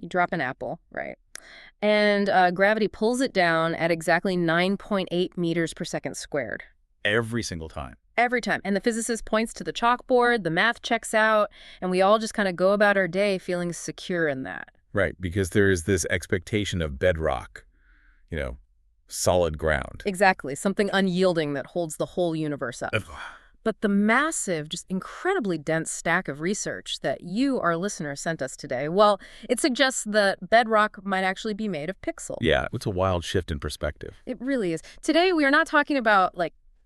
You drop an apple, right? And gravity pulls it down at exactly 9.8 meters per second squared. Every single time. Every time. And the physicist points to the chalkboard, the math checks out, and we all just kind of go about our day feeling secure in that. Right, because there is this expectation of bedrock, solid ground. Exactly. Something unyielding that holds the whole universe up. But the massive, just incredibly dense stack of research that you, our listener, sent us today, well, it suggests that bedrock might actually be made of pixels. Yeah, it's a wild shift in perspective. It really is. Today, we are not talking about,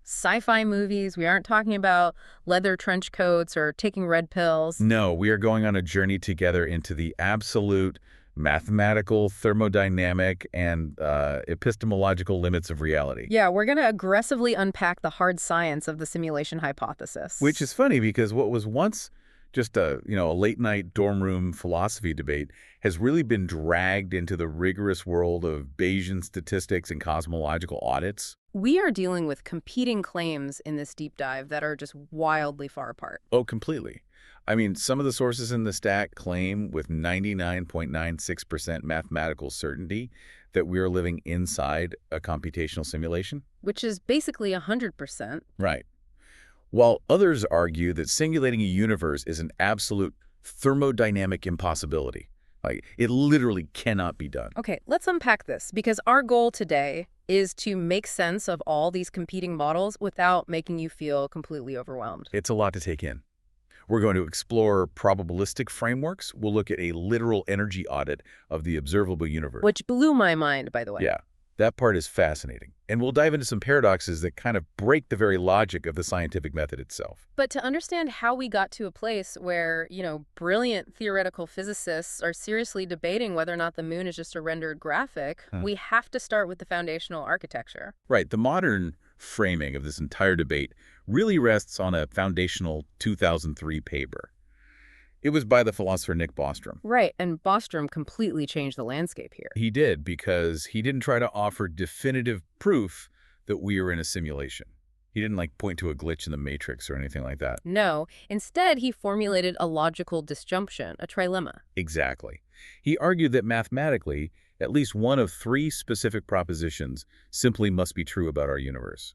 sci-fi movies. We aren't talking about leather trench coats or taking red pills. No, we are going on a journey together into the absolute mathematical, thermodynamic, and epistemological limits of reality. Yeah, we're going to aggressively unpack the hard science of the simulation hypothesis. Which is funny because what was once just a late-night dorm room philosophy debate has really been dragged into the rigorous world of Bayesian statistics and cosmological audits. We are dealing with competing claims in this deep dive that are just wildly far apart. Oh, completely. I mean, some of the sources in the stack claim with 99.96% mathematical certainty that we are living inside a computational simulation. Which is basically 100%. Right. While others argue that simulating a universe is an absolute thermodynamic impossibility. It literally cannot be done. Okay, let's unpack this, because our goal today is to make sense of all these competing models without making you feel completely overwhelmed. It's a lot to take in. We're going to explore probabilistic frameworks. We'll look at a literal energy audit of the observable universe. Which blew my mind, by the way. Yeah, that part is fascinating. And we'll dive into some paradoxes that kind of break the very logic of the scientific method itself. But to understand how we got to a place where, brilliant theoretical physicists are seriously debating whether or not the moon is just a rendered graphic, we have to start with the foundational architecture. Right. The modern framing of this entire debate really rests on a foundational 2003 paper. It was by the philosopher Nick Bostrom. Right, and Bostrom completely changed the landscape here. He did, because he didn't try to offer definitive proof that we are in a simulation. He didn't point to a glitch in the matrix or anything like that. No, instead he formulated a logical disjunction, a trilemma. Exactly. He argued that mathematically, at least one of three specific propositions simply must be true about our universe.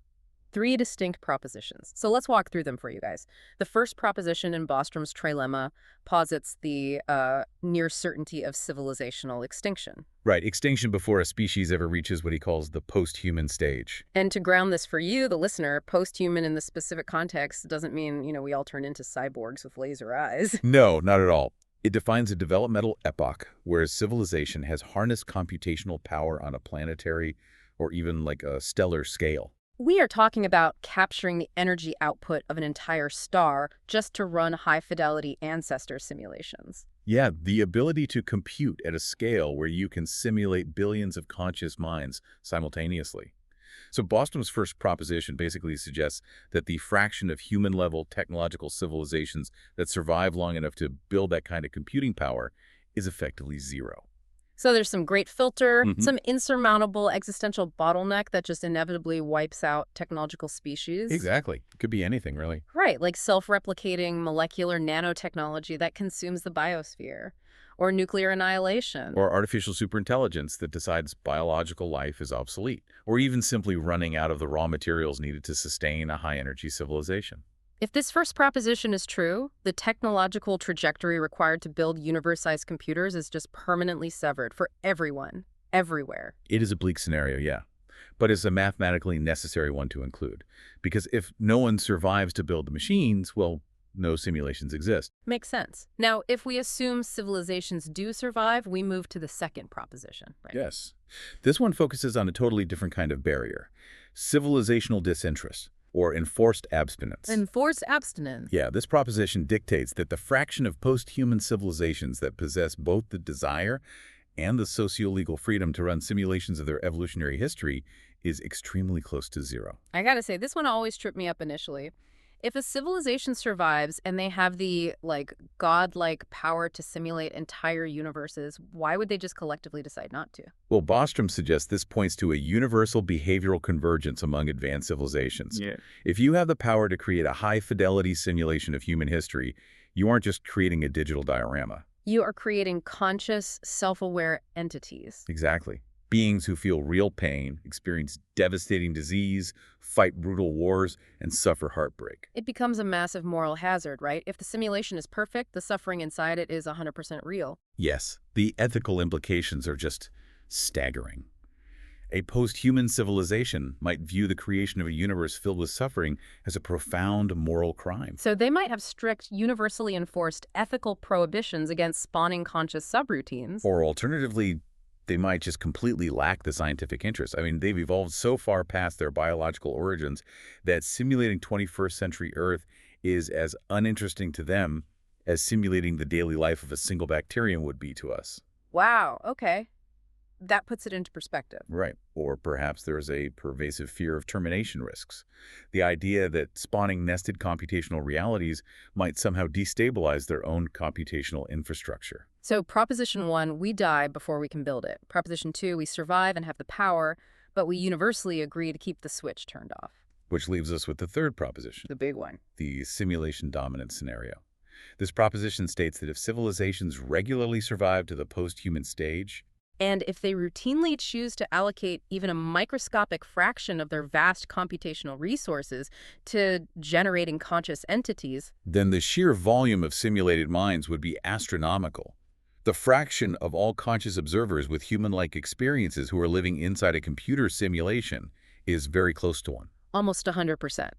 3 distinct propositions. So let's walk through them for you guys. The first proposition in Bostrom's trilemma posits the near certainty of civilizational extinction. Right, extinction before a species ever reaches what he calls the post-human stage. And to ground this for you, the listener, post-human in the specific context doesn't mean, we all turn into cyborgs with laser eyes. No, not at all. It defines a developmental epoch where civilization has harnessed computational power on a planetary or even a stellar scale. We are talking about capturing the energy output of an entire star just to run high-fidelity ancestor simulations. Yeah, the ability to compute at a scale where you can simulate billions of conscious minds simultaneously. So Bostrom's first proposition basically suggests that the fraction of human-level technological civilizations that survive long enough to build that kind of computing power is effectively zero. So there's some great filter, some insurmountable existential bottleneck that just inevitably wipes out technological species. Exactly. It could be anything, really. Right, like self-replicating molecular nanotechnology that consumes the biosphere, or nuclear annihilation. Or artificial superintelligence that decides biological life is obsolete, or even simply running out of the raw materials needed to sustain a high-energy civilization. If this first proposition is true, the technological trajectory required to build universe-sized computers is just permanently severed for everyone, everywhere. It is a bleak scenario, yeah, but it's a mathematically necessary one to include. Because if no one survives to build the machines, well, no simulations exist. Makes sense. Now, if we assume civilizations do survive, we move to the second proposition, right? Yes. This one focuses on a totally different kind of barrier: civilizational disinterest, or enforced abstinence. Enforced abstinence. Yeah, this proposition dictates that the fraction of post-human civilizations that possess both the desire and the socio-legal freedom to run simulations of their evolutionary history is extremely close to zero. I gotta say, this one always tripped me up initially. If a civilization survives and they have the, godlike power to simulate entire universes, why would they just collectively decide not to? Well, Bostrom suggests this points to a universal behavioral convergence among advanced civilizations. Yeah. If you have the power to create a high-fidelity simulation of human history, you aren't just creating a digital diorama. You are creating conscious, self-aware entities. Exactly. Beings who feel real pain, experience devastating disease, fight brutal wars, and suffer heartbreak. It becomes a massive moral hazard, right? If the simulation is perfect, the suffering inside it is 100% real. Yes, the ethical implications are just staggering. A post-human civilization might view the creation of a universe filled with suffering as a profound moral crime. So they might have strict, universally enforced ethical prohibitions against spawning conscious subroutines. Or alternatively, they might just completely lack the scientific interest. I mean, they've evolved so far past their biological origins that simulating 21st century Earth is as uninteresting to them as simulating the daily life of a single bacterium would be to us. Wow, okay. That puts it into perspective. Right. Or perhaps there is a pervasive fear of termination risks. The idea that spawning nested computational realities might somehow destabilize their own computational infrastructure. So Proposition 1, we die before we can build it. Proposition 2, we survive and have the power, but we universally agree to keep the switch turned off. Which leaves us with the third proposition, The big one. the simulation dominance scenario. This proposition states that if civilizations regularly survive to the post-human stage, And if they routinely choose to allocate even a microscopic fraction of their vast computational resources to generating conscious entities, then the sheer volume of simulated minds would be astronomical. The fraction of all conscious observers with human-like experiences who are living inside a computer simulation is very close to one. almost 100%.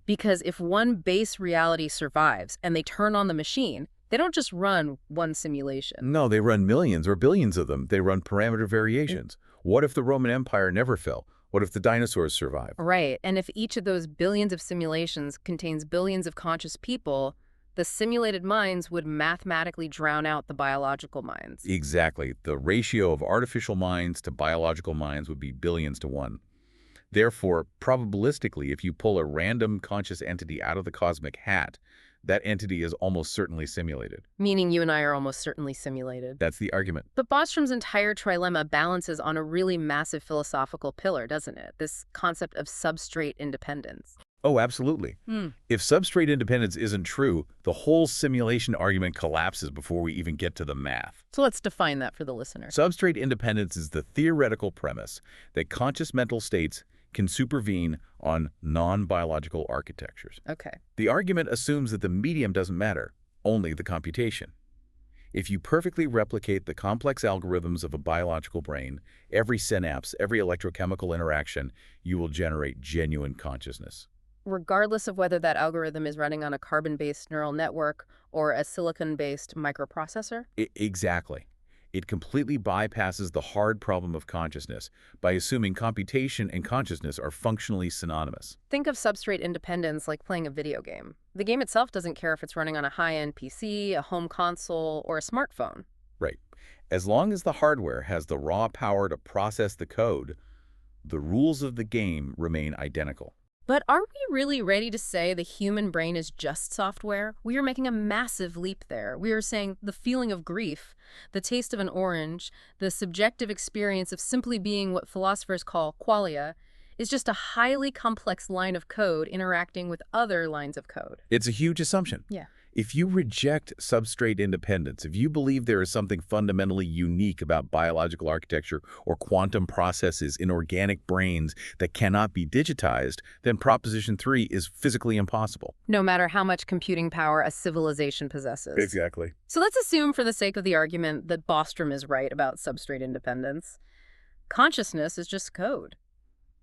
Because if one base reality survives and they turn on the machine, they don't just run one simulation. No, they run millions or billions of them. They run parameter variations. What if the Roman Empire never fell? What if the dinosaurs survived? Right, and if each of those billions of simulations contains billions of conscious people, the simulated minds would mathematically drown out the biological minds. Exactly. The ratio of artificial minds to biological minds would be billions to one. Therefore, probabilistically, if you pull a random conscious entity out of the cosmic hat, that entity is almost certainly simulated. Meaning you and I are almost certainly simulated. That's the argument. But Bostrom's entire trilemma balances on a really massive philosophical pillar, doesn't it? This concept of substrate independence. Oh, absolutely. If substrate independence isn't true, the whole simulation argument collapses before we even get to the math. So let's define that for the listener. Substrate independence is the theoretical premise that conscious mental states can supervene on non-biological architectures. Okay. The argument assumes that the medium doesn't matter, only the computation. If you perfectly replicate the complex algorithms of a biological brain, every synapse, every electrochemical interaction, you will generate genuine consciousness. Regardless of whether that algorithm is running on a carbon-based neural network or a silicon-based microprocessor? Exactly. It completely bypasses the hard problem of consciousness by assuming computation and consciousness are functionally synonymous. Think of substrate independence like playing a video game. The game itself doesn't care if it's running on a high-end PC, a home console, or a smartphone. Right. As long as the hardware has the raw power to process the code, the rules of the game remain identical. But are we really ready to say the human brain is just software? We are making a massive leap there. We are saying the feeling of grief, the taste of an orange, the subjective experience of simply being what philosophers call qualia, is just a highly complex line of code interacting with other lines of code. It's a huge assumption. Yeah. If you reject substrate independence, if you believe there is something fundamentally unique about biological architecture or quantum processes in organic brains that cannot be digitized, then Proposition 3 is physically impossible. No matter how much computing power a civilization possesses. Exactly. So let's assume for the sake of the argument that Bostrom is right about substrate independence. Consciousness is just code.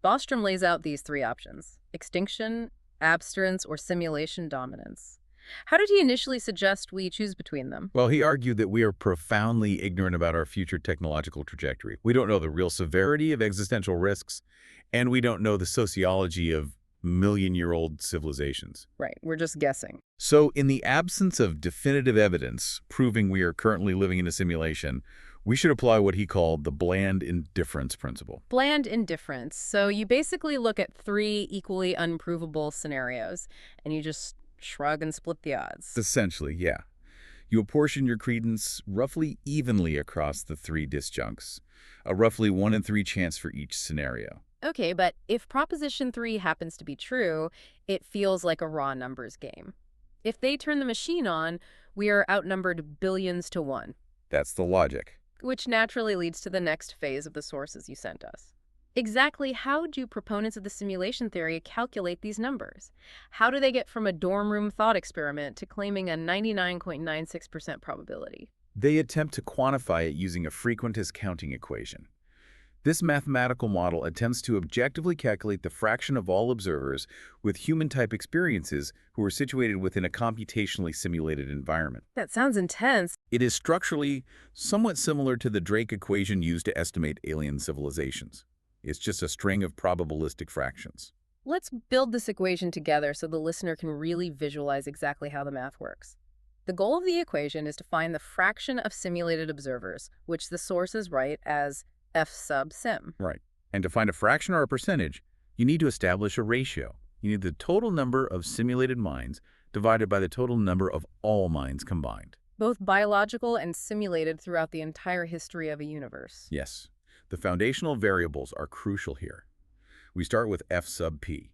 Bostrom lays out these three options: extinction, abstinence, or simulation dominance. How did he initially suggest we choose between them? Well, he argued that we are profoundly ignorant about our future technological trajectory. We don't know the real severity of existential risks, and we don't know the sociology of million-year-old civilizations. Right, we're just guessing. So in the absence of definitive evidence proving we are currently living in a simulation, we should apply what he called the bland indifference principle. Bland indifference. So you basically look at three equally unprovable scenarios, and you just shrug and split the odds. Essentially, yeah. You apportion your credence roughly evenly across the three disjuncts, a roughly 1 in 3 chance for each scenario. Okay, but if Proposition 3 happens to be true, it feels like a raw numbers game. If they turn the machine on, We are outnumbered billions to one, That's the logic. which naturally leads to the next phase of the sources you sent us. Exactly how do proponents of the simulation theory calculate these numbers? How do they get from a dorm room thought experiment to claiming a 99.96% probability? They attempt to quantify it using a frequentist counting equation. This mathematical model attempts to objectively calculate the fraction of all observers with human-type experiences who are situated within a computationally simulated environment. That sounds intense. It is structurally somewhat similar to the Drake equation used to estimate alien civilizations. It's just a string of probabilistic fractions. Let's build this equation together so the listener can really visualize exactly how the math works. The goal of the equation is to find the fraction of simulated observers, which the sources write as F sub sim. Right. And to find a fraction or a percentage, you need to establish a ratio. You need the total number of simulated minds divided by the total number of all minds combined. Both biological and simulated throughout the entire history of a universe. Yes. The foundational variables are crucial here. We start with F sub p.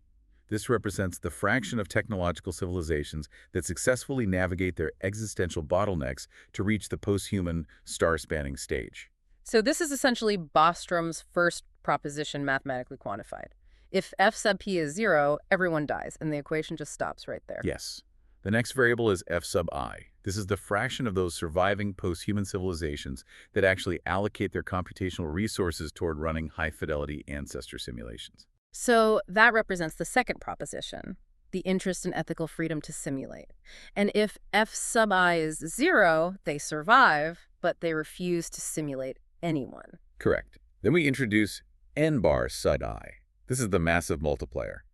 This represents the fraction of technological civilizations that successfully navigate their existential bottlenecks to reach the post-human star-spanning stage. So this is essentially Bostrom's first proposition mathematically quantified. If F sub p is 0, everyone dies, and the equation just stops right there. Yes. The next variable is F sub I. This is the fraction of those surviving post-human civilizations that actually allocate their computational resources toward running high-fidelity ancestor simulations. So that represents the second proposition, the interest in ethical freedom to simulate. And if F sub I is 0, they survive, but they refuse to simulate anyone. Correct. Then we introduce N bar sub I. This is the massive multiplier.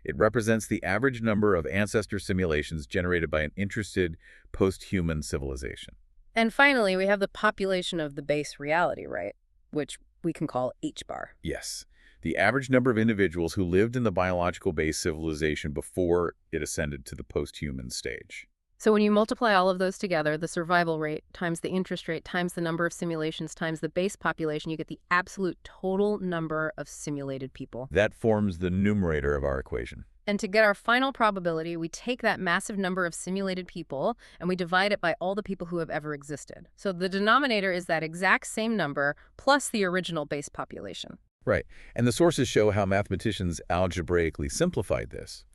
It represents the average number of ancestor simulations generated by an interested post-human civilization. And finally, we have the population of the base reality, right? Which we can call H bar. Yes. The average number of individuals who lived in the biological-based civilization before it ascended to the post-human stage. So when you multiply all of those together, the survival rate times the interest rate times the number of simulations times the base population, you get the absolute total number of simulated people. That forms the numerator of our equation. And to get our final probability, we take that massive number of simulated people and we divide it by all the people who have ever existed. So the denominator is that exact same number plus the original base population. Right. And the sources show how mathematicians algebraically simplified this.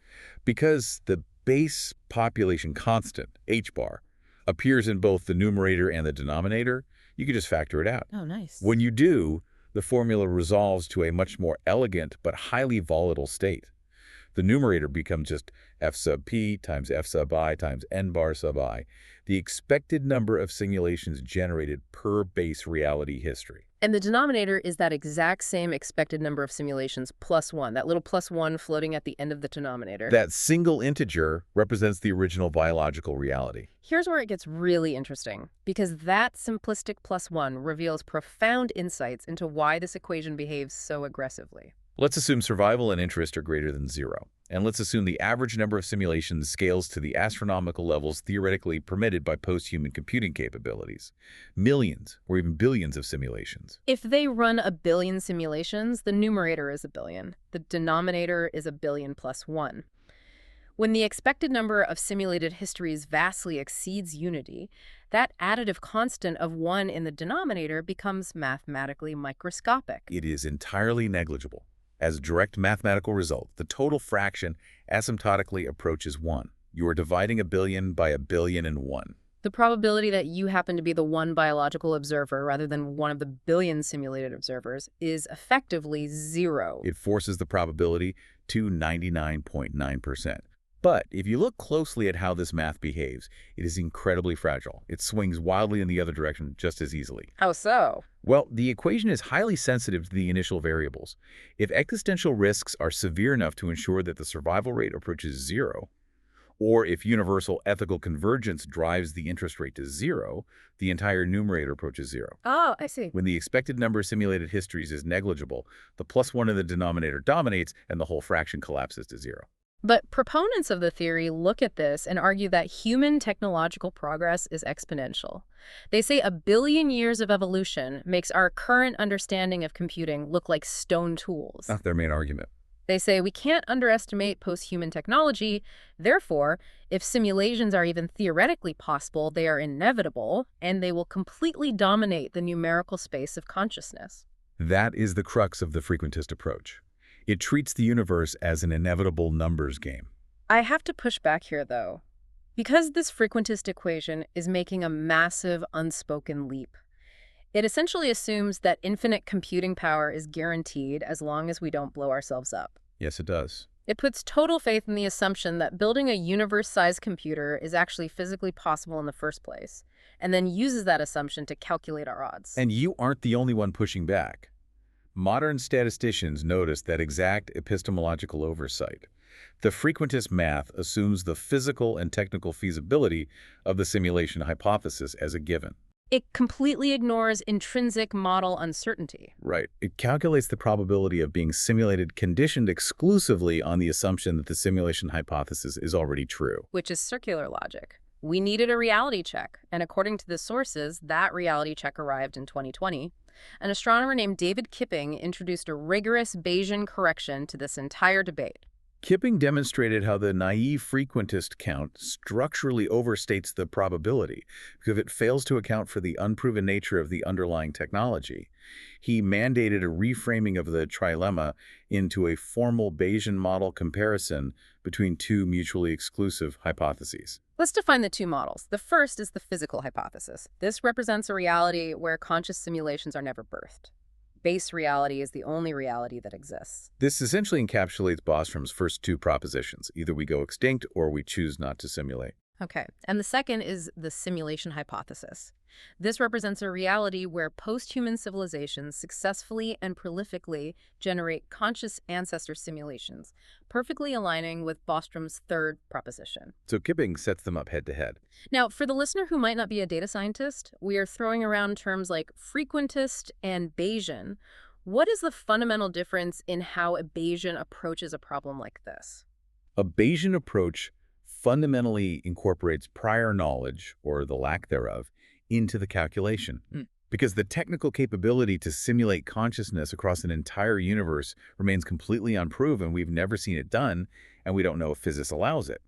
Because the base population constant, h bar, appears in both the numerator and the denominator, you can just factor it out. Oh, nice. When you do, the formula resolves to a much more elegant but highly volatile state. The numerator becomes just F sub p times F sub I times N bar sub I, the expected number of simulations generated per base reality history. And the denominator is that exact same expected number of simulations plus 1, that little plus 1 floating at the end of the denominator. That single integer represents the original biological reality. Here's where it gets really interesting, because that simplistic plus 1 reveals profound insights into why this equation behaves so aggressively. Let's assume survival and interest are greater than 0. And let's assume the average number of simulations scales to the astronomical levels theoretically permitted by post-human computing capabilities. Millions or even billions of simulations. If they run a billion simulations, the numerator is a billion. The denominator is a billion plus 1. When the expected number of simulated histories vastly exceeds unity, that additive constant of 1 in the denominator becomes mathematically microscopic. It is entirely negligible. As a direct mathematical result, the total fraction asymptotically approaches 1. You are dividing a billion by a billion and 1. The probability that you happen to be the one biological observer rather than one of the billion simulated observers is effectively 0. It forces the probability to 99.9%. But if you look closely at how this math behaves, it is incredibly fragile. It swings wildly in the other direction just as easily. How so? Well, the equation is highly sensitive to the initial variables. If existential risks are severe enough to ensure that the survival rate approaches 0, or if universal ethical convergence drives the interest rate to 0, the entire numerator approaches 0. Oh, I see. When the expected number of simulated histories is negligible, the plus 1 in the denominator dominates and the whole fraction collapses to 0. But proponents of the theory look at this and argue that human technological progress is exponential. They say a billion years of evolution makes our current understanding of computing look like stone tools. That's their main argument. They say we can't underestimate post-human technology. Therefore, if simulations are even theoretically possible, they are inevitable, and they will completely dominate the numerical space of consciousness. That is the crux of the frequentist approach. It treats the universe as an inevitable numbers game. I have to push back here, though, because this frequentist equation is making a massive unspoken leap. It essentially assumes that infinite computing power is guaranteed as long as we don't blow ourselves up. Yes, it does. It puts total faith in the assumption that building a universe-sized computer is actually physically possible in the first place, and then uses that assumption to calculate our odds. And you aren't the only one pushing back. Modern statisticians notice that exact epistemological oversight. The frequentist math assumes the physical and technical feasibility of the simulation hypothesis as a given. It completely ignores intrinsic model uncertainty. Right. It calculates the probability of being simulated conditioned exclusively on the assumption that the simulation hypothesis is already true. Which is circular logic. We needed a reality check, and according to the sources, that reality check arrived in 2020. An astronomer named David Kipping introduced a rigorous Bayesian correction to this entire debate. Kipping demonstrated how the naive frequentist count structurally overstates the probability because it fails to account for the unproven nature of the underlying technology. He mandated a reframing of the trilemma into a formal Bayesian model comparison between two mutually exclusive hypotheses. Let's define the two models. The first is the physical hypothesis. This represents a reality where conscious simulations are never birthed. Base reality is the only reality that exists. This essentially encapsulates Bostrom's first two propositions. Either we go extinct or we choose not to simulate. Okay, and the second is the simulation hypothesis. This represents a reality where post-human civilizations successfully and prolifically generate conscious ancestor simulations, perfectly aligning with Bostrom's third proposition. So Kipping sets them up head-to-head. Now, for the listener who might not be a data scientist, we are throwing around terms like frequentist and Bayesian. What is the fundamental difference in how a Bayesian approaches a problem like this? A Bayesian approach fundamentally incorporates prior knowledge, or the lack thereof, into the calculation. Because the technical capability to simulate consciousness across an entire universe remains completely unproven. We've never seen it done, and we don't know if physics allows it.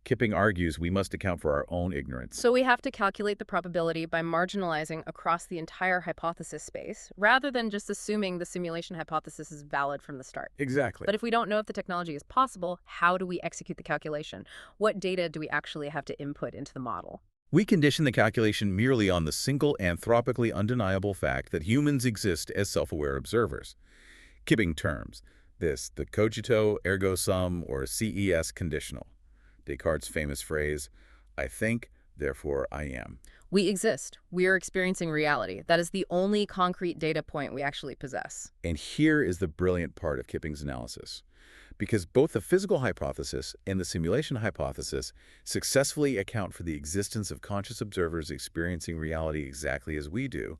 Kipping argues we must account for our own ignorance. So we have to calculate the probability by marginalizing across the entire hypothesis space, rather than just assuming the simulation hypothesis is valid from the start. Exactly. But if we don't know if the technology is possible, how do we execute the calculation? What data do we actually have to input into the model? We condition the calculation merely on the single anthropically undeniable fact that humans exist as self-aware observers. Kipping terms this the cogito ergo sum, or CES conditional. Descartes' famous phrase, I think, therefore I am. We exist. We are experiencing reality. That is the only concrete data point we actually possess. And here is the brilliant part of Kipping's analysis. Because both the physical hypothesis and the simulation hypothesis successfully account for the existence of conscious observers experiencing reality exactly as we do,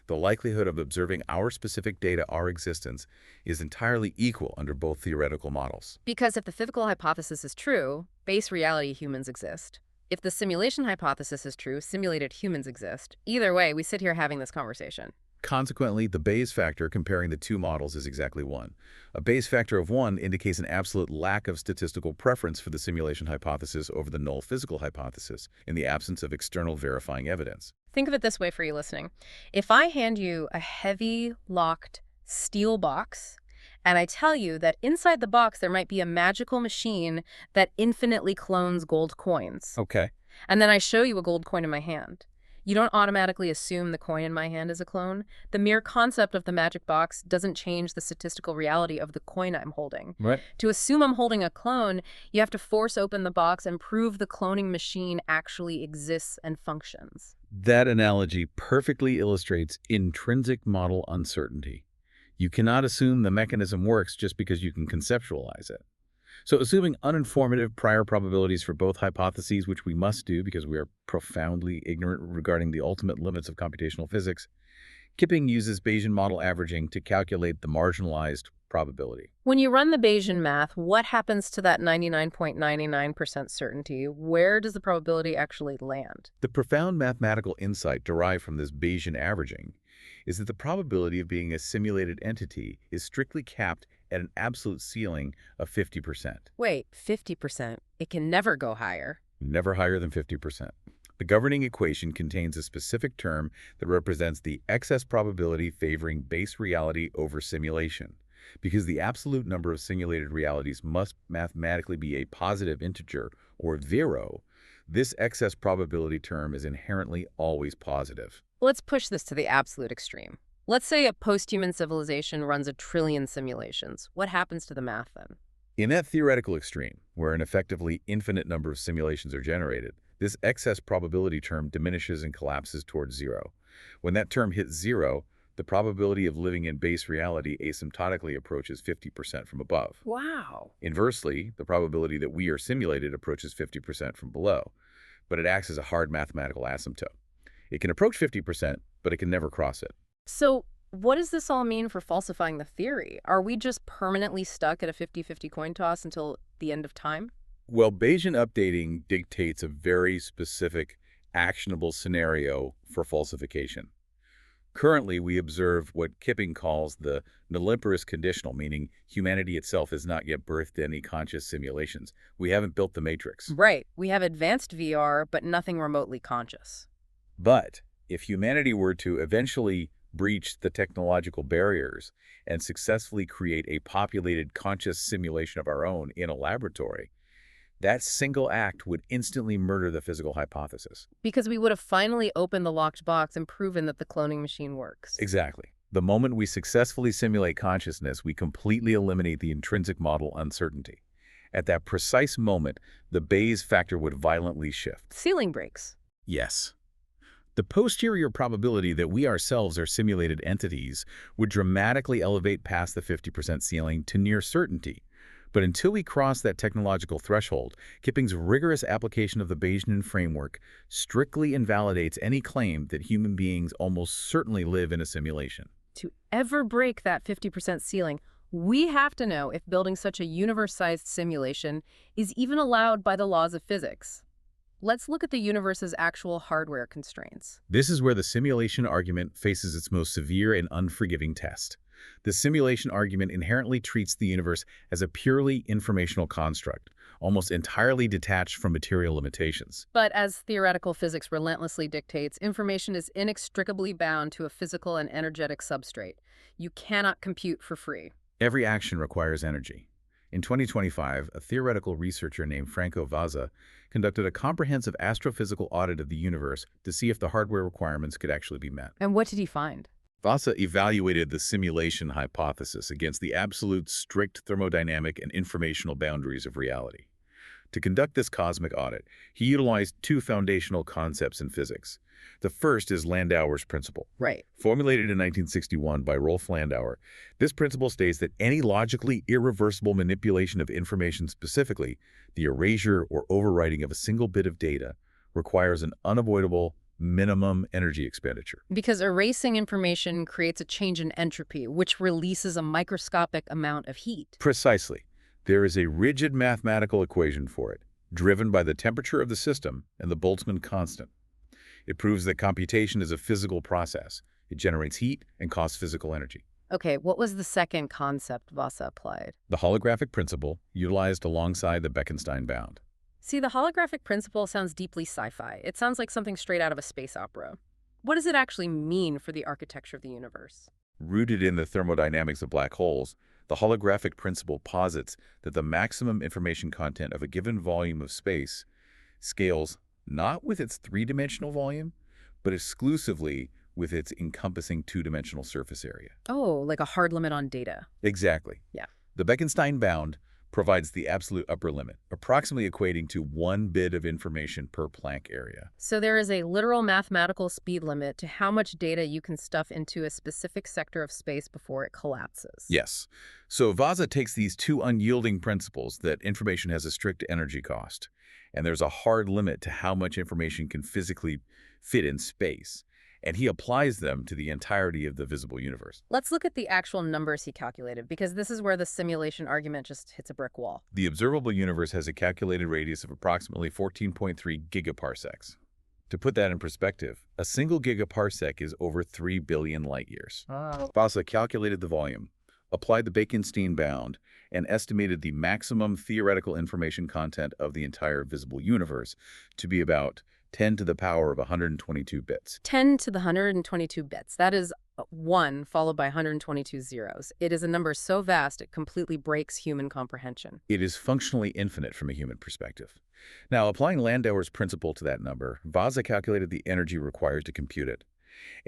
the likelihood of observing our specific data, our existence, is entirely equal under both theoretical models. Because if the physical hypothesis is true, base reality humans exist. If the simulation hypothesis is true, simulated humans exist. Either way, we sit here having this conversation. Consequently, the Bayes factor comparing the two models is exactly 1. A Bayes factor of 1 indicates an absolute lack of statistical preference for the simulation hypothesis over the null physical hypothesis in the absence of external verifying evidence. Think of it this way for you listening. If I hand you a heavy, locked steel box, and I tell you that inside the box there might be a magical machine that infinitely clones gold coins. Okay. And then I show you a gold coin in my hand. You don't automatically assume the coin in my hand is a clone. The mere concept of the magic box doesn't change the statistical reality of the coin I'm holding. Right. To assume I'm holding a clone, you have to force open the box and prove the cloning machine actually exists and functions. That analogy perfectly illustrates intrinsic model uncertainty. You cannot assume the mechanism works just because you can conceptualize it. So assuming uninformative prior probabilities for both hypotheses, which we must do because we are profoundly ignorant regarding the ultimate limits of computational physics, Kipping uses Bayesian model averaging to calculate the marginalized probability. When you run the Bayesian math, what happens to that 99.99% certainty? Where does the probability actually land? The profound mathematical insight derived from this Bayesian averaging is that the probability of being a simulated entity is strictly capped at an absolute ceiling of 50%. Wait, 50%. It can never go higher. Never higher than 50%. The governing equation contains a specific term that represents the excess probability favoring base reality over simulation. Because the absolute number of simulated realities must mathematically be a positive integer, or 0, this excess probability term is inherently always positive. Let's push this to the absolute extreme. Let's say a post-human civilization runs 1,000,000,000,000 simulations. What happens to the math then? In that theoretical extreme, where an effectively infinite number of simulations are generated, this excess probability term diminishes and collapses towards 0. When that term hits 0, the probability of living in base reality asymptotically approaches 50% from above. Wow. Inversely, the probability that we are simulated approaches 50% from below, but it acts as a hard mathematical asymptote. It can approach 50%, but it can never cross it. So what does this all mean for falsifying the theory? Are we just permanently stuck at a 50-50 coin toss until the end of time? Well, Bayesian updating dictates a very specific, actionable scenario for falsification. Currently, we observe what Kipping calls the nulliparous conditional, meaning humanity itself has not yet birthed any conscious simulations. We haven't built the matrix. Right. We have advanced VR, but nothing remotely conscious. But if humanity were to eventually breach the technological barriers and successfully create a populated conscious simulation of our own in a laboratory, that single act would instantly murder the physical hypothesis. Because we would have finally opened the locked box and proven that the cloning machine works. Exactly. The moment we successfully simulate consciousness, we completely eliminate the intrinsic model uncertainty. At that precise moment, the Bayes factor would violently shift. Ceiling breaks. Yes. The posterior probability that we ourselves are simulated entities would dramatically elevate past the 50% ceiling to near certainty. But until we cross that technological threshold, Kipping's rigorous application of the Bayesian framework strictly invalidates any claim that human beings almost certainly live in a simulation. To ever break that 50% ceiling, we have to know if building such a universe-sized simulation is even allowed by the laws of physics. Let's look at the universe's actual hardware constraints. This is where the simulation argument faces its most severe and unforgiving test. The simulation argument inherently treats the universe as a purely informational construct, almost entirely detached from material limitations. But as theoretical physics relentlessly dictates, information is inextricably bound to a physical and energetic substrate. You cannot compute for free. Every action requires energy. In 2025, a theoretical researcher named Franco Vazza conducted a comprehensive astrophysical audit of the universe to see if the hardware requirements could actually be met. And what did he find? Vazza evaluated the simulation hypothesis against the absolute strict thermodynamic and informational boundaries of reality. To conduct this cosmic audit, he utilized two foundational concepts in physics. The first is Landauer's principle. Right. Formulated in 1961 by Rolf Landauer, this principle states that any logically irreversible manipulation of information, specifically the erasure or overwriting of a single bit of data, requires an unavoidable minimum energy expenditure. Because erasing information creates a change in entropy, which releases a microscopic amount of heat. Precisely. There is a rigid mathematical equation for it, driven by the temperature of the system and the Boltzmann constant. It proves that computation is a physical process. It generates heat and costs physical energy. Okay, what was the second concept Vazza applied? The holographic principle, utilized alongside the Bekenstein bound. See, the holographic principle sounds deeply sci-fi. It sounds like something straight out of a space opera. What does it actually mean for the architecture of the universe? Rooted in the thermodynamics of black holes, the holographic principle posits that the maximum information content of a given volume of space scales not with its three-dimensional volume, but exclusively with its encompassing two-dimensional surface area. Oh, like a hard limit on data. Exactly. Yeah. The Bekenstein bound provides the absolute upper limit, approximately equating to 1 bit of information per Planck area. So there is a literal mathematical speed limit to how much data you can stuff into a specific sector of space before it collapses. Yes. So Vazza takes these two unyielding principles that information has a strict energy cost, and there's a hard limit to how much information can physically fit in space, and he applies them to the entirety of the visible universe. Let's look at the actual numbers he calculated, because this is where the simulation argument just hits a brick wall. The observable universe has a calculated radius of approximately 14.3 gigaparsecs. To put that in perspective, a single gigaparsec is over 3 billion light years. Oh. Vazza calculated the volume, applied the Bekenstein bound, and estimated the maximum theoretical information content of the entire visible universe to be about 10 to the power of 122 bits. 10 to the 122 bits. That is 1 followed by 122 zeros. It is a number so vast it completely breaks human comprehension. It is functionally infinite from a human perspective. Now, applying Landauer's principle to that number, Vaza calculated the energy required to compute it.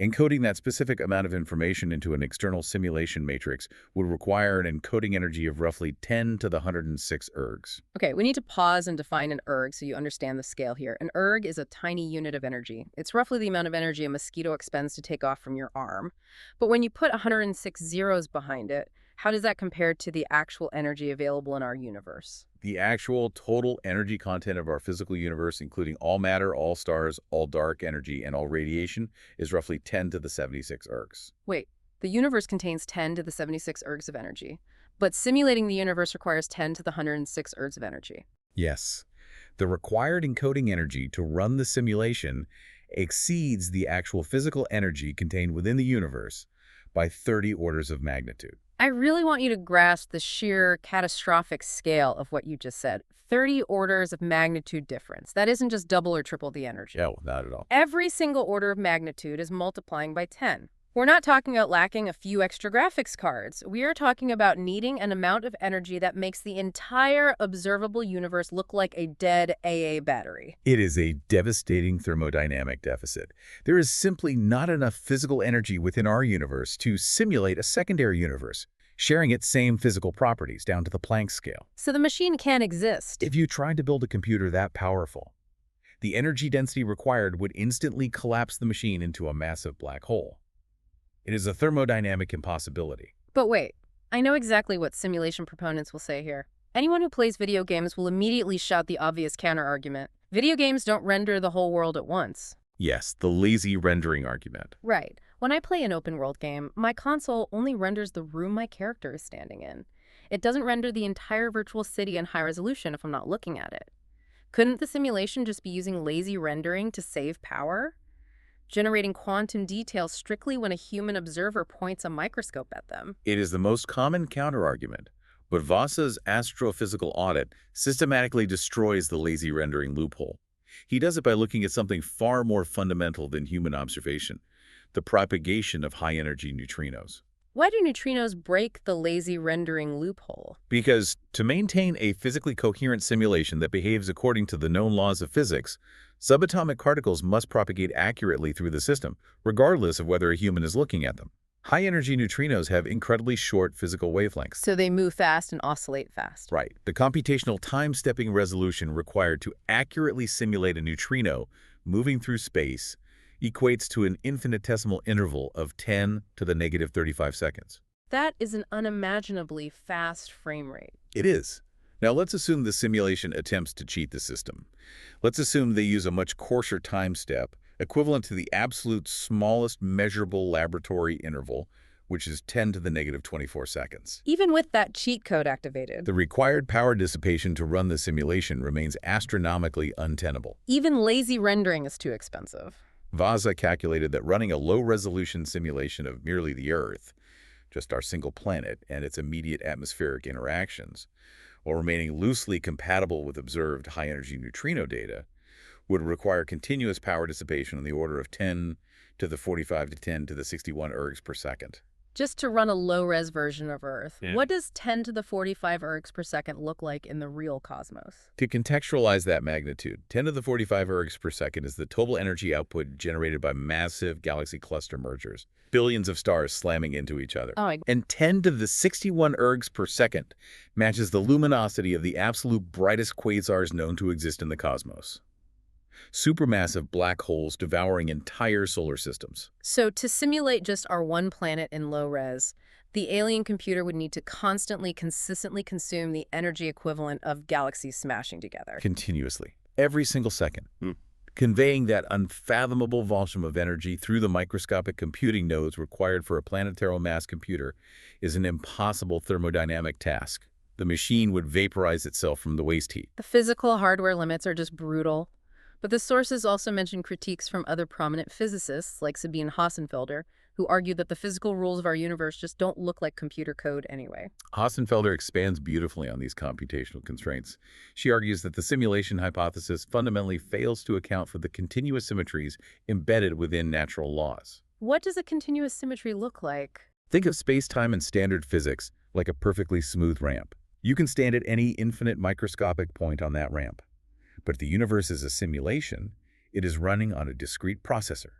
Encoding that specific amount of information into an external simulation matrix would require an encoding energy of roughly 10 to the 106 ergs. Okay, we need to pause and define an erg so you understand the scale here. An erg is a tiny unit of energy. It's roughly the amount of energy a mosquito expends to take off from your arm. But when you put 106 zeros behind it, how does that compare to the actual energy available in our universe? The actual total energy content of our physical universe, including all matter, all stars, all dark energy, and all radiation, is roughly 10 to the 76 ergs. Wait, the universe contains 10 to the 76 ergs of energy, but simulating the universe requires 10 to the 106 ergs of energy. Yes. The required encoding energy to run the simulation exceeds the actual physical energy contained within the universe by 30 orders of magnitude. I really want you to grasp the sheer catastrophic scale of what you just said. 30 orders of magnitude difference. That isn't just double or triple the energy. No, not at all. Every single order of magnitude is multiplying by 10. We're not talking about lacking a few extra graphics cards. We are talking about needing an amount of energy that makes the entire observable universe look like a dead AA battery. It is a devastating thermodynamic deficit. There is simply not enough physical energy within our universe to simulate a secondary universe, sharing its same physical properties down to the Planck scale. So the machine can't exist. If you tried to build a computer that powerful, the energy density required would instantly collapse the machine into a massive black hole. It is a thermodynamic impossibility. But wait, I know exactly what simulation proponents will say here. Anyone who plays video games will immediately shout the obvious counter-argument. Video games don't render the whole world at once. Yes, the lazy rendering argument. Right. When I play an open-world game, my console only renders the room my character is standing in. It doesn't render the entire virtual city in high resolution if I'm not looking at it. Couldn't the simulation just be using lazy rendering to save power? Generating quantum details strictly when a human observer points a microscope at them. It is the most common counterargument, but Vasa's astrophysical audit systematically destroys the lazy rendering loophole. He does it by looking at something far more fundamental than human observation, the propagation of high-energy neutrinos. Why do neutrinos break the lazy rendering loophole? Because to maintain a physically coherent simulation that behaves according to the known laws of physics, subatomic particles must propagate accurately through the system, regardless of whether a human is looking at them. High-energy neutrinos have incredibly short physical wavelengths. So they move fast and oscillate fast. Right. The computational time-stepping resolution required to accurately simulate a neutrino moving through space equates to an infinitesimal interval of 10 to the negative 35 seconds. That is an unimaginably fast frame rate. It is. Now let's assume the simulation attempts to cheat the system. Let's assume they use a much coarser time step, equivalent to the absolute smallest measurable laboratory interval, which is 10 to the negative 24 seconds. Even with that cheat code activated. The required power dissipation to run the simulation remains astronomically untenable. Even lazy rendering is too expensive. Vaza calculated that running a low-resolution simulation of merely the Earth, just our single planet and its immediate atmospheric interactions, while remaining loosely compatible with observed high-energy neutrino data, would require continuous power dissipation on the order of 10 to the 45 to 10 to the 61 ergs per second. Just to run a low-res version of Earth, Yeah. What does 10 to the 45 ergs per second look like in the real cosmos? To contextualize that magnitude, 10 to the 45 ergs per second is the total energy output generated by massive galaxy cluster mergers, billions of stars slamming into each other. And 10 to the 61 ergs per second matches the luminosity of the absolute brightest quasars known to exist in the cosmos. Supermassive black holes devouring entire solar systems. So to simulate just our one planet in low res, the alien computer would need to consistently consume the energy equivalent of galaxies smashing together. Continuously. Every single second. Conveying that unfathomable volume of energy through the microscopic computing nodes required for a planetary mass computer is an impossible thermodynamic task. The machine would vaporize itself from the waste heat. The physical hardware limits are just brutal. But the sources also mention critiques from other prominent physicists, like Sabine Hossenfelder, who argue that the physical rules of our universe just don't look like computer code anyway. Hassenfelder expands beautifully on these computational constraints. She argues that the simulation hypothesis fundamentally fails to account for the continuous symmetries embedded within natural laws. What does a continuous symmetry look like? Think of space-time and standard physics like a perfectly smooth ramp. You can stand at any infinite microscopic point on that ramp. But if the universe is a simulation, it is running on a discrete processor,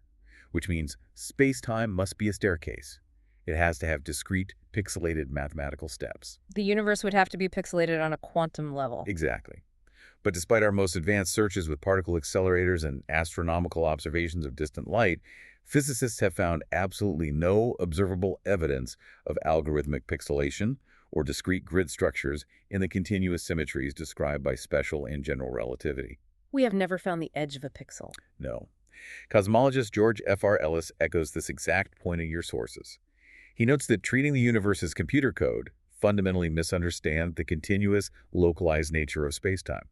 which means space-time must be a staircase. It has to have discrete, pixelated mathematical steps. The universe would have to be pixelated on a quantum level. Exactly. But despite our most advanced searches with particle accelerators and astronomical observations of distant light, physicists have found absolutely no observable evidence of algorithmic pixelation or discrete grid structures in the continuous symmetries described by special and general relativity. We have never found the edge of a pixel. No. Cosmologist George F.R. Ellis echoes this exact point in your sources. He notes that treating the universe as computer code fundamentally misunderstands the continuous, localized nature of spacetime.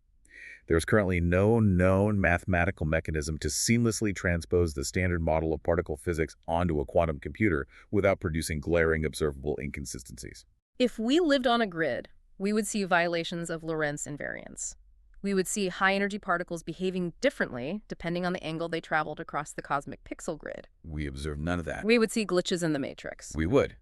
There is currently no known mathematical mechanism to seamlessly transpose the standard model of particle physics onto a quantum computer without producing glaring observable inconsistencies. If we lived on a grid, we would see violations of Lorentz invariance. We would see high-energy particles behaving differently depending on the angle they traveled across the cosmic pixel grid. We observe none of that. We would see glitches in the matrix. We would.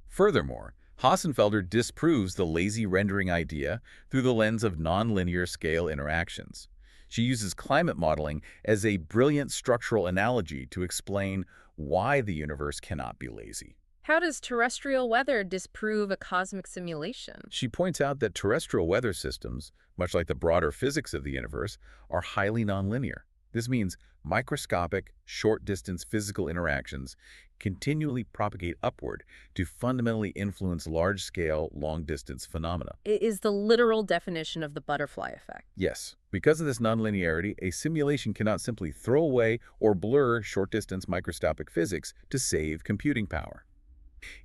Furthermore, Hassenfelder disproves the lazy rendering idea through the lens of nonlinear scale interactions. She uses climate modeling as a brilliant structural analogy to explain why the universe cannot be lazy. How does terrestrial weather disprove a cosmic simulation? She points out that terrestrial weather systems, much like the broader physics of the universe, are highly nonlinear. This means microscopic, short-distance physical interactions continually propagate upward to fundamentally influence large-scale, long-distance phenomena. It is the literal definition of the butterfly effect. Yes, because of this nonlinearity, a simulation cannot simply throw away or blur short-distance microscopic physics to save computing power.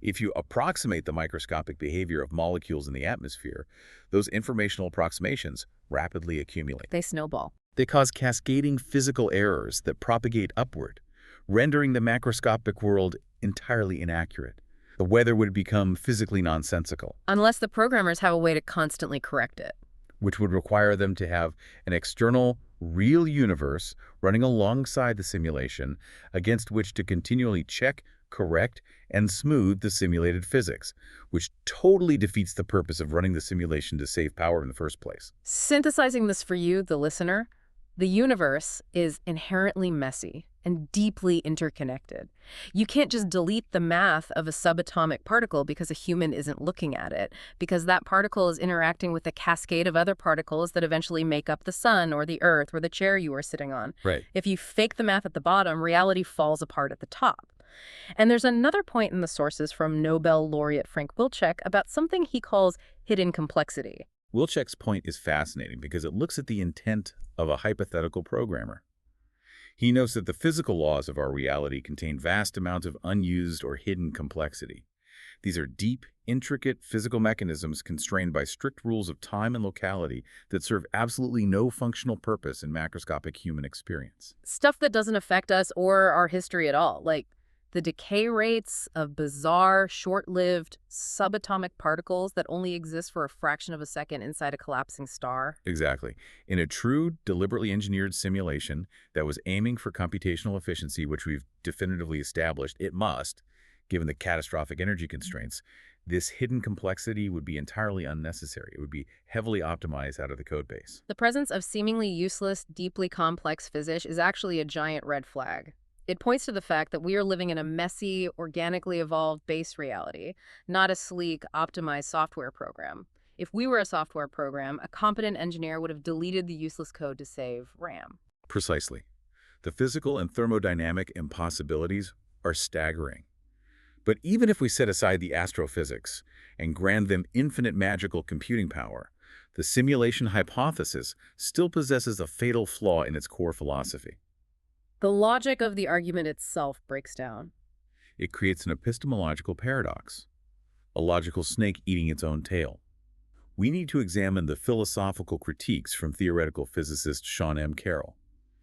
If you approximate the microscopic behavior of molecules in the atmosphere, those informational approximations rapidly accumulate. They snowball. They cause cascading physical errors that propagate upward, rendering the macroscopic world entirely inaccurate. The weather would become physically nonsensical. Unless the programmers have a way to constantly correct it. Which would require them to have an external, real universe running alongside the simulation against which to continually check, correct, and smooth the simulated physics, which totally defeats the purpose of running the simulation to save power in the first place. Synthesizing this for you, the listener, the universe is inherently messy and deeply interconnected. You can't just delete the math of a subatomic particle because a human isn't looking at it, because that particle is interacting with a cascade of other particles that eventually make up the sun or the earth or the chair you are sitting on. Right. If you fake the math at the bottom, reality falls apart at the top. And there's another point in the sources from Nobel laureate Frank Wilczek about something he calls hidden complexity. Wilczek's point is fascinating because it looks at the intent of a hypothetical programmer. He notes that the physical laws of our reality contain vast amounts of unused or hidden complexity. These are deep, intricate physical mechanisms constrained by strict rules of time and locality that serve absolutely no functional purpose in macroscopic human experience. Stuff that doesn't affect us or our history at all, like the decay rates of bizarre, short-lived, subatomic particles that only exist for a fraction of a second inside a collapsing star. Exactly. In a true, deliberately engineered simulation that was aiming for computational efficiency, which we've definitively established it must, given the catastrophic energy constraints, this hidden complexity would be entirely unnecessary. It would be heavily optimized out of the code base. The presence of seemingly useless, deeply complex physics is actually a giant red flag. It points to the fact that we are living in a messy, organically evolved base reality, not a sleek, optimized software program. If we were a software program, a competent engineer would have deleted the useless code to save RAM. Precisely. The physical and thermodynamic impossibilities are staggering. But even if we set aside the astrophysics and grant them infinite magical computing power, the simulation hypothesis still possesses a fatal flaw in its core philosophy. The logic of the argument itself breaks down. It creates an epistemological paradox, a logical snake eating its own tail. We need to examine the philosophical critiques from theoretical physicist Sean M. Carroll.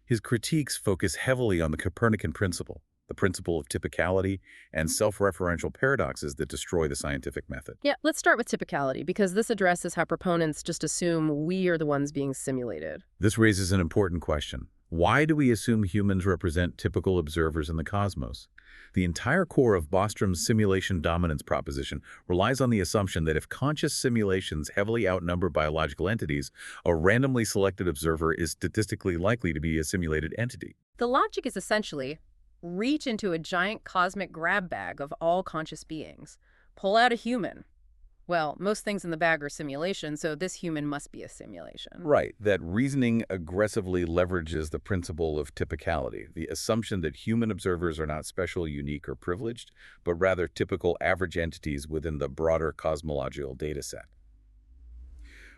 His critiques focus heavily on the Copernican principle, the principle of typicality, and self-referential paradoxes that destroy the scientific method. Yeah, let's start with typicality, because this addresses how proponents just assume we are the ones being simulated. This raises an important question. Why do we assume humans represent typical observers in the cosmos? The entire core of Bostrom's simulation dominance proposition relies on the assumption that if conscious simulations heavily outnumber biological entities, a randomly selected observer is statistically likely to be a simulated entity. The logic is essentially reach into a giant cosmic grab bag of all conscious beings, pull out a human. Well, most things in the bag are simulation, so this human must be a simulation. Right, that reasoning aggressively leverages the principle of typicality, the assumption that human observers are not special, unique, or privileged, but rather typical average entities within the broader cosmological dataset.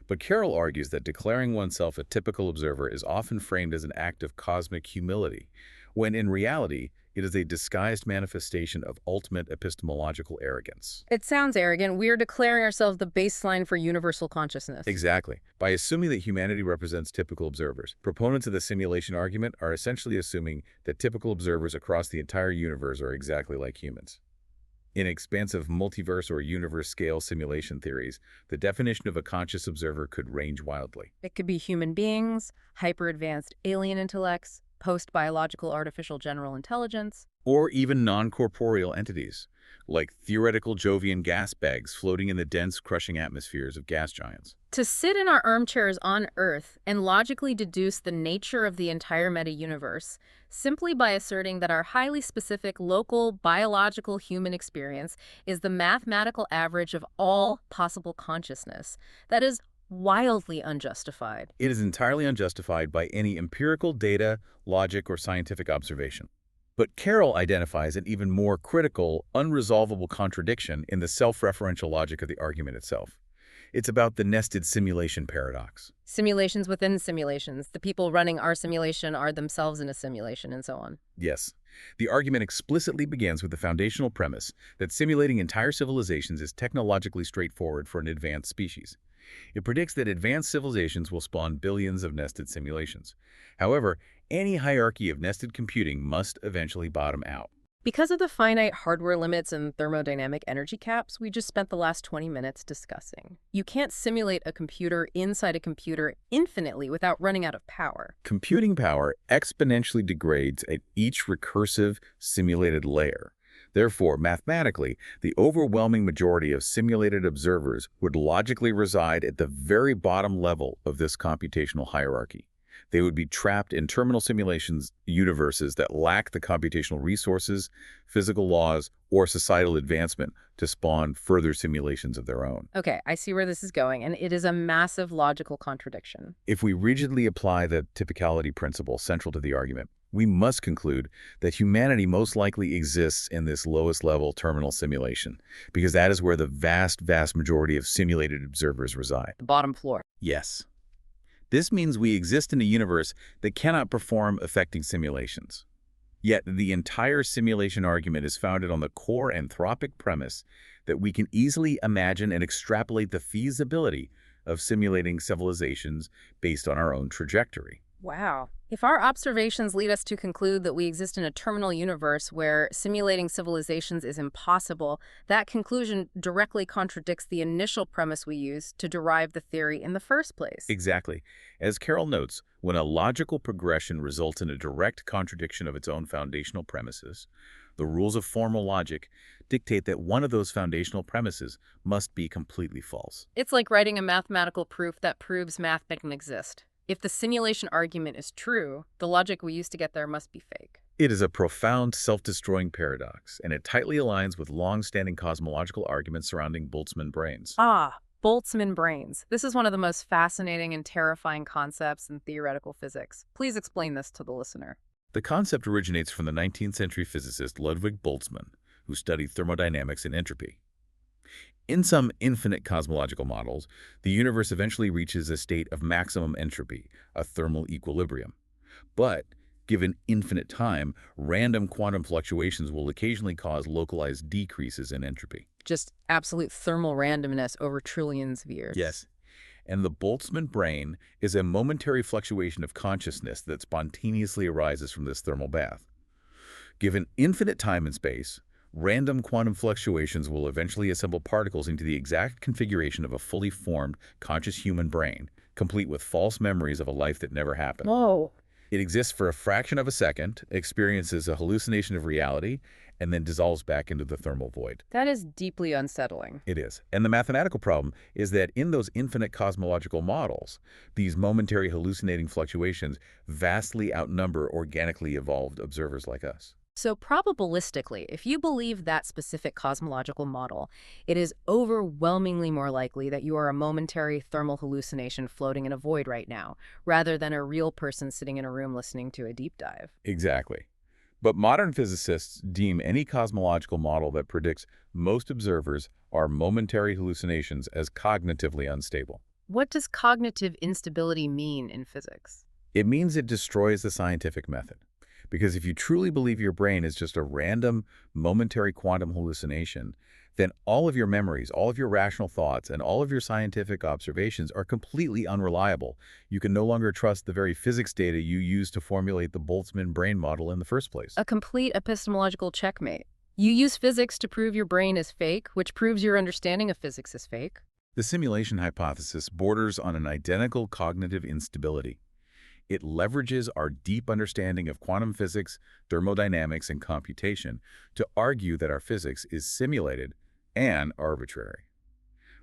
But Carroll argues that declaring oneself a typical observer is often framed as an act of cosmic humility, when in reality, it is a disguised manifestation of ultimate epistemological arrogance. It sounds arrogant. We're declaring ourselves the baseline for universal consciousness. Exactly. By assuming that humanity represents typical observers, proponents of the simulation argument are essentially assuming that typical observers across the entire universe are exactly like humans. In expansive multiverse or universe-scale simulation theories, the definition of a conscious observer could range wildly. It could be human beings, hyper-advanced alien intellects, post-biological artificial general intelligence, Or even non-corporeal entities, like theoretical Jovian gas bags floating in the dense, crushing atmospheres of gas giants. to sit in our armchairs on Earth and logically deduce the nature of the entire meta-universe simply by asserting that our highly specific local biological human experience is the mathematical average of all possible consciousness. That is wildly unjustified. It is entirely unjustified by any empirical data, logic, or scientific observation. But Carroll identifies an even more critical, unresolvable contradiction in the self-referential logic of the argument itself. It's about the nested simulation paradox. Simulations within simulations. The people running our simulation are themselves in a simulation, and so on. Yes, the argument explicitly begins with the foundational premise that simulating entire civilizations is technologically straightforward for an advanced species. It predicts that advanced civilizations will spawn billions of nested simulations. However, any hierarchy of nested computing must eventually bottom out. Because of the finite hardware limits and thermodynamic energy caps we just spent the last 20 minutes discussing, you can't simulate a computer inside a computer infinitely without running out of power. Computing power exponentially degrades at each recursive simulated layer. Therefore, mathematically, the overwhelming majority of simulated observers would logically reside at the very bottom level of this computational hierarchy. They would be trapped in terminal simulations universes that lack the computational resources, physical laws, or societal advancement to spawn further simulations of their own. Okay, I see where this is going, and it is a massive logical contradiction. If we rigidly apply the typicality principle central to the argument, we must conclude that humanity most likely exists in this lowest level terminal simulation, because that is where the vast majority of simulated observers reside. The bottom floor. Yes. This means we exist in a universe that cannot perform affecting simulations. Yet the entire simulation argument is founded on the core anthropic premise that we can easily imagine and extrapolate the feasibility of simulating civilizations based on our own trajectory. Wow. If our observations lead us to conclude that we exist in a terminal universe where simulating civilizations is impossible, that conclusion directly contradicts the initial premise we used to derive the theory in the first place. Exactly. As Carroll notes, when a logical progression results in a direct contradiction of its own foundational premises, the rules of formal logic dictate that one of those foundational premises must be completely false. It's like writing a mathematical proof that proves math doesn't exist. If the simulation argument is true, the logic we used to get there must be fake. It is a profound, self-destroying paradox, and it tightly aligns with long-standing cosmological arguments surrounding Boltzmann brains. Ah, Boltzmann brains. This is one of the most fascinating and terrifying concepts in theoretical physics. Please explain this to the listener. The concept originates from the 19th century physicist Ludwig Boltzmann, who studied thermodynamics and entropy. In some infinite cosmological models, the universe eventually reaches a state of maximum entropy, a thermal equilibrium. But, given infinite time, random quantum fluctuations will occasionally cause localized decreases in entropy. Just absolute thermal randomness over trillions of years. Yes. And the Boltzmann brain is a momentary fluctuation of consciousness that spontaneously arises from this thermal bath. Given infinite time and space, random quantum fluctuations will eventually assemble particles into the exact configuration of a fully formed, conscious human brain, complete with false memories of a life that never happened. Whoa. It exists for a fraction of a second, experiences a hallucination of reality, and then dissolves back into the thermal void. That is deeply unsettling. It is. And the mathematical problem is that in those infinite cosmological models, these momentary hallucinating fluctuations vastly outnumber organically evolved observers like us. So probabilistically, if you believe that specific cosmological model, it is overwhelmingly more likely that you are a momentary thermal hallucination floating in a void right now, rather than a real person sitting in a room listening to a deep dive. Exactly. But modern physicists deem any cosmological model that predicts most observers are momentary hallucinations as cognitively unstable. What does cognitive instability mean in physics? It means it destroys the scientific method. Because if you truly believe your brain is just a random, momentary quantum hallucination, then all of your memories, all of your rational thoughts, and all of your scientific observations are completely unreliable. You can no longer trust the very physics data you used to formulate the Boltzmann brain model in the first place. A complete epistemological checkmate. You use physics to prove your brain is fake, which proves your understanding of physics is fake. The simulation hypothesis borders on an identical cognitive instability. It leverages our deep understanding of quantum physics, thermodynamics, and computation to argue that our physics is simulated and arbitrary.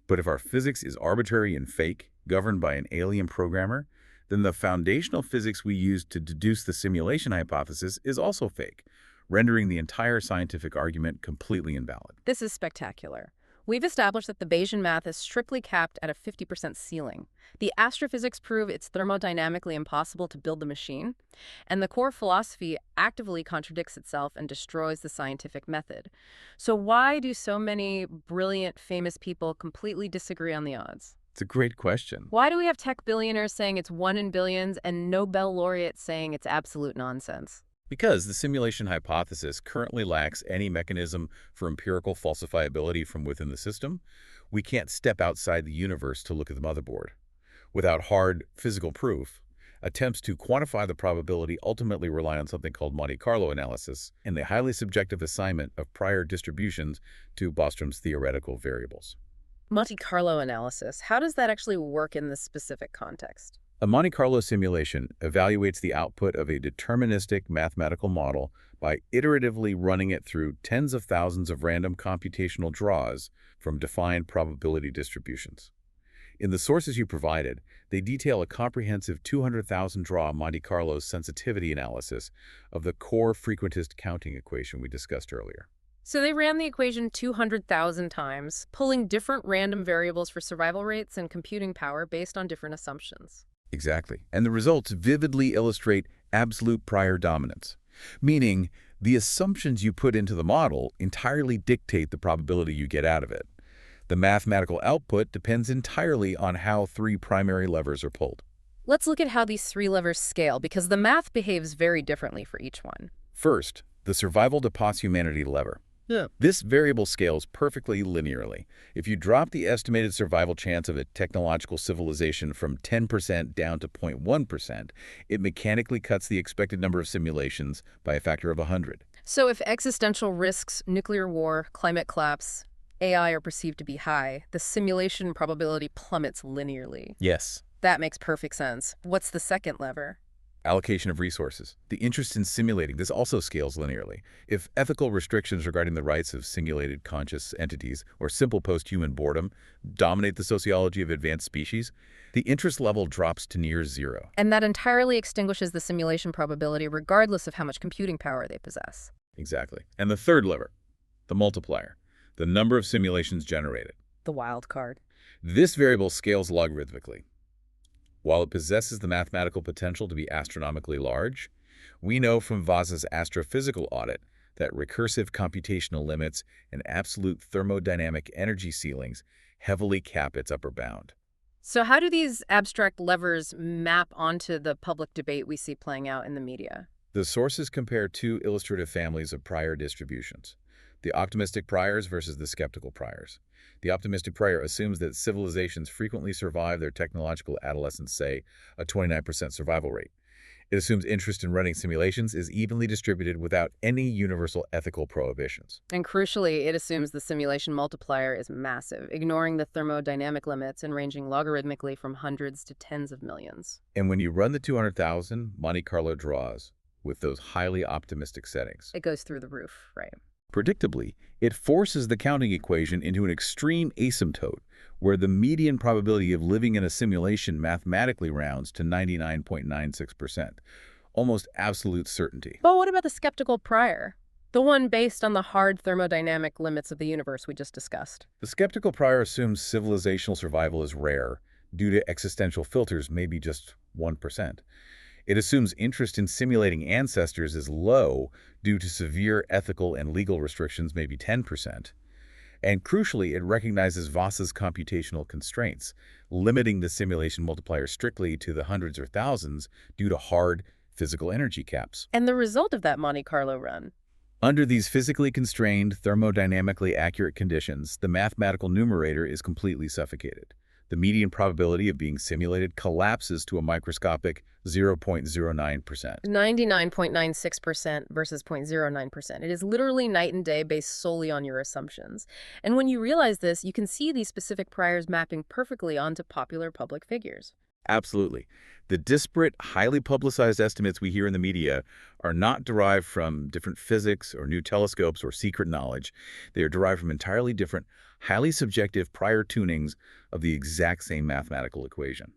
But if our physics is arbitrary and fake, governed by an alien programmer, then the foundational physics we use to deduce the simulation hypothesis is also fake, rendering the entire scientific argument completely invalid. This is spectacular. We've established that the Bayesian math is strictly capped at a 50% ceiling. The astrophysics prove it's thermodynamically impossible to build the machine, and the core philosophy actively contradicts itself and destroys the scientific method. So why do so many brilliant, famous people completely disagree on the odds? It's a great question. Why do we have tech billionaires saying it's 1 in billions and Nobel laureates saying it's absolute nonsense? Because the simulation hypothesis currently lacks any mechanism for empirical falsifiability from within the system, we can't step outside the universe to look at the motherboard. Without hard physical proof, attempts to quantify the probability ultimately rely on something called Monte Carlo analysis and the highly subjective assignment of prior distributions to Bostrom's theoretical variables. Monte Carlo analysis, how does that actually work in this specific context? A Monte Carlo simulation evaluates the output of a deterministic mathematical model by iteratively running it through tens of thousands of random computational draws from defined probability distributions. In the sources you provided, they detail a comprehensive 200,000 draw Monte Carlo sensitivity analysis of the core frequentist counting equation we discussed earlier. So they ran the equation 200,000 times, pulling different random variables for survival rates and computing power based on different assumptions. Exactly. And the results vividly illustrate absolute prior dominance, meaning the assumptions you put into the model entirely dictate the probability you get out of it. The mathematical output depends entirely on how 3 primary levers are pulled. Let's look at how these 3 levers scale, because the math behaves very differently for each one. First, the survival to posthumanity lever. Yeah. This variable scales perfectly linearly. If you drop the estimated survival chance of a technological civilization from 10% down to 0.1%, it mechanically cuts the expected number of simulations by a factor of 100. So if existential risks, nuclear war, climate collapse, AI are perceived to be high, the simulation probability plummets linearly. Yes. That makes perfect sense. What's the second lever? Allocation of resources. The interest in simulating this also scales linearly. If ethical restrictions regarding the rights of simulated conscious entities or simple post-human boredom dominate the sociology of advanced species, the interest level drops to near zero. And that entirely extinguishes the simulation probability regardless of how much computing power they possess. Exactly. And the third lever, the multiplier, the number of simulations generated. The wild card. This variable scales logarithmically. While it possesses the mathematical potential to be astronomically large, we know from Vaza's astrophysical audit that recursive computational limits and absolute thermodynamic energy ceilings heavily cap its upper bound. So how do these abstract levers map onto the public debate we see playing out in the media? The sources compare 2 illustrative families of prior distributions, the optimistic priors versus the skeptical priors. The optimistic prior assumes that civilizations frequently survive their technological adolescence, say, a 29% survival rate. It assumes interest in running simulations is evenly distributed without any universal ethical prohibitions. And crucially, it assumes the simulation multiplier is massive, ignoring the thermodynamic limits and ranging logarithmically from hundreds to tens of millions. And when you run the 200,000 Monte Carlo draws with those highly optimistic settings, It goes through the roof, right? predictably, it forces the counting equation into an extreme asymptote, where the median probability of living in a simulation mathematically rounds to 99.96%, almost absolute certainty. But what about the skeptical prior? The one based on the hard thermodynamic limits of the universe we just discussed. The skeptical prior assumes civilizational survival is rare, due to existential filters maybe just 1%. It assumes interest in simulating ancestors is low due to severe ethical and legal restrictions, maybe 10%. And crucially, it recognizes Voss's computational constraints, limiting the simulation multiplier strictly to the hundreds or thousands due to hard physical energy caps. And the result of that Monte Carlo run? Under these physically constrained, thermodynamically accurate conditions, the mathematical numerator is completely suffocated. The median probability of being simulated collapses to a microscopic 0.09%. 99.96% versus 0.09%. It is literally night and day based solely on your assumptions. And when you realize this, you can see these specific priors mapping perfectly onto popular public figures. Absolutely. The disparate, highly publicized estimates we hear in the media are not derived from different physics or new telescopes or secret knowledge. They are derived from entirely different, highly subjective prior tunings of the exact same mathematical equation.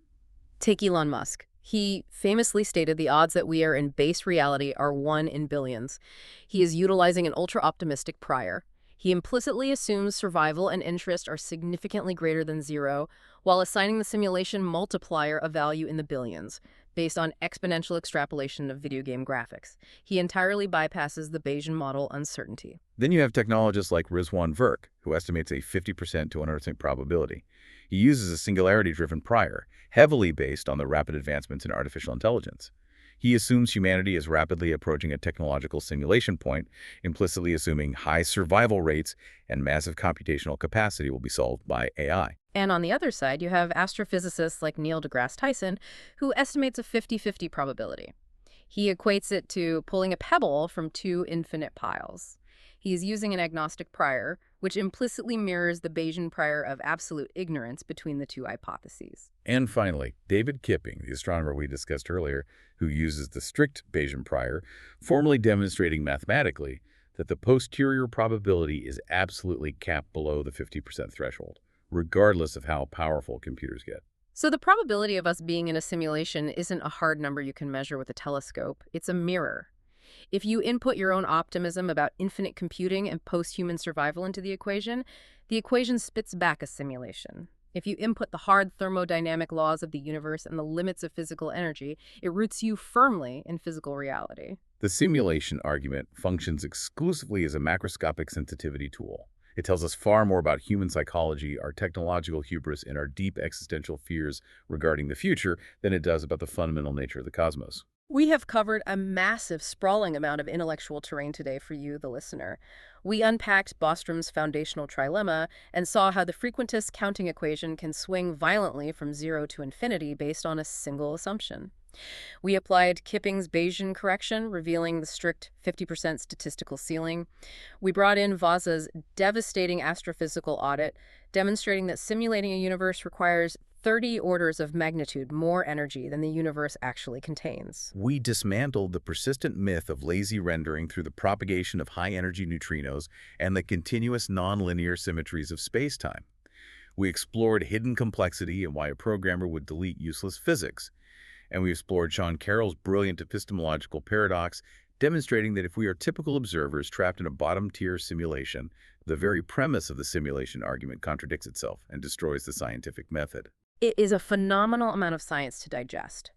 Take Elon Musk. He famously stated the odds that we are in base reality are 1 in billions. He is utilizing an ultra-optimistic prior. He implicitly assumes survival and interest are significantly greater than 0, while assigning the simulation multiplier a value in the billions, based on exponential extrapolation of video game graphics. He entirely bypasses the Bayesian model uncertainty. Then you have technologists like Rizwan Virk, who estimates a 50% to 100% probability. He uses a singularity-driven prior, heavily based on the rapid advancements in artificial intelligence. He assumes humanity is rapidly approaching a technological simulation point, implicitly assuming high survival rates and massive computational capacity will be solved by AI. And on the other side, you have astrophysicists like Neil deGrasse Tyson, who estimates a 50-50 probability. He equates it to pulling a pebble from two infinite piles. He is using an agnostic prior, which implicitly mirrors the Bayesian prior of absolute ignorance between the two hypotheses. And finally, David Kipping, the astronomer we discussed earlier, who uses the strict Bayesian prior, formally demonstrating mathematically that the posterior probability is absolutely capped below the 50% threshold, regardless of how powerful computers get. So the probability of us being in a simulation isn't a hard number you can measure with a telescope. It's a mirror. If you input your own optimism about infinite computing and post-human survival into the equation spits back a simulation. If you input the hard thermodynamic laws of the universe and the limits of physical energy, it roots you firmly in physical reality. The simulation argument functions exclusively as a macroscopic sensitivity tool. It tells us far more about human psychology, our technological hubris, and our deep existential fears regarding the future than it does about the fundamental nature of the cosmos. We have covered a massive, sprawling amount of intellectual terrain today for you, the listener. We unpacked Bostrom's foundational trilemma and saw how the frequentist counting equation can swing violently from 0 to infinity based on a single assumption. We applied Kipping's Bayesian correction, revealing the strict 50% statistical ceiling. We brought in Voss's devastating astrophysical audit, demonstrating that simulating a universe requires 30 orders of magnitude more energy than the universe actually contains. We dismantled the persistent myth of lazy rendering through the propagation of high-energy neutrinos and the continuous nonlinear symmetries of space-time. We explored hidden complexity and why a programmer would delete useless physics. And we explored Sean Carroll's brilliant epistemological paradox, demonstrating that if we are typical observers trapped in a bottom-tier simulation, the very premise of the simulation argument contradicts itself and destroys the scientific method. It is a phenomenal amount of science to digest.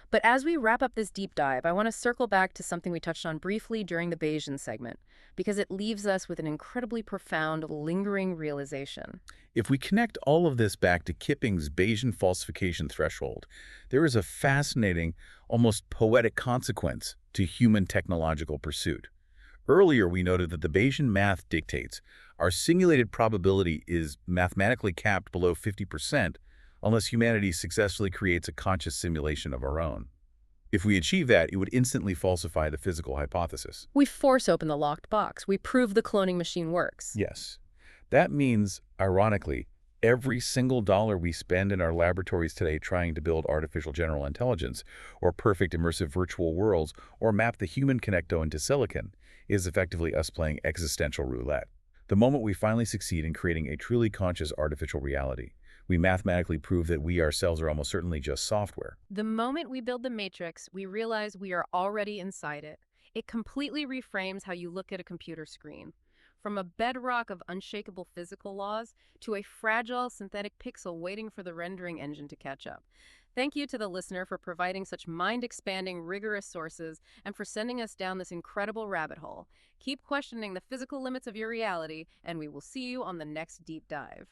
But as we wrap up this deep dive, I want to circle back to something we touched on briefly during the Bayesian segment, because it leaves us with an incredibly profound, lingering realization. If we connect all of this back to Kipping's Bayesian falsification threshold, there is a fascinating, almost poetic consequence to human technological pursuit. Earlier, we noted that the Bayesian math dictates our simulated probability is mathematically capped below 50%, unless humanity successfully creates a conscious simulation of our own. If we achieve that, it would instantly falsify the physical hypothesis. We force open the locked box. We prove the cloning machine works. Yes. That means, ironically, every single dollar we spend in our laboratories today trying to build artificial general intelligence, or perfect immersive virtual worlds, or map the human connecto into silicon, is effectively us playing existential roulette. The moment we finally succeed in creating a truly conscious artificial reality, we mathematically prove that we ourselves are almost certainly just software. The moment we build the matrix, we realize we are already inside it. It completely reframes how you look at a computer screen. From a bedrock of unshakable physical laws to a fragile synthetic pixel waiting for the rendering engine to catch up. Thank you to the listener for providing such mind-expanding, rigorous sources and for sending us down this incredible rabbit hole. Keep questioning the physical limits of your reality, and we will see you on the next deep dive.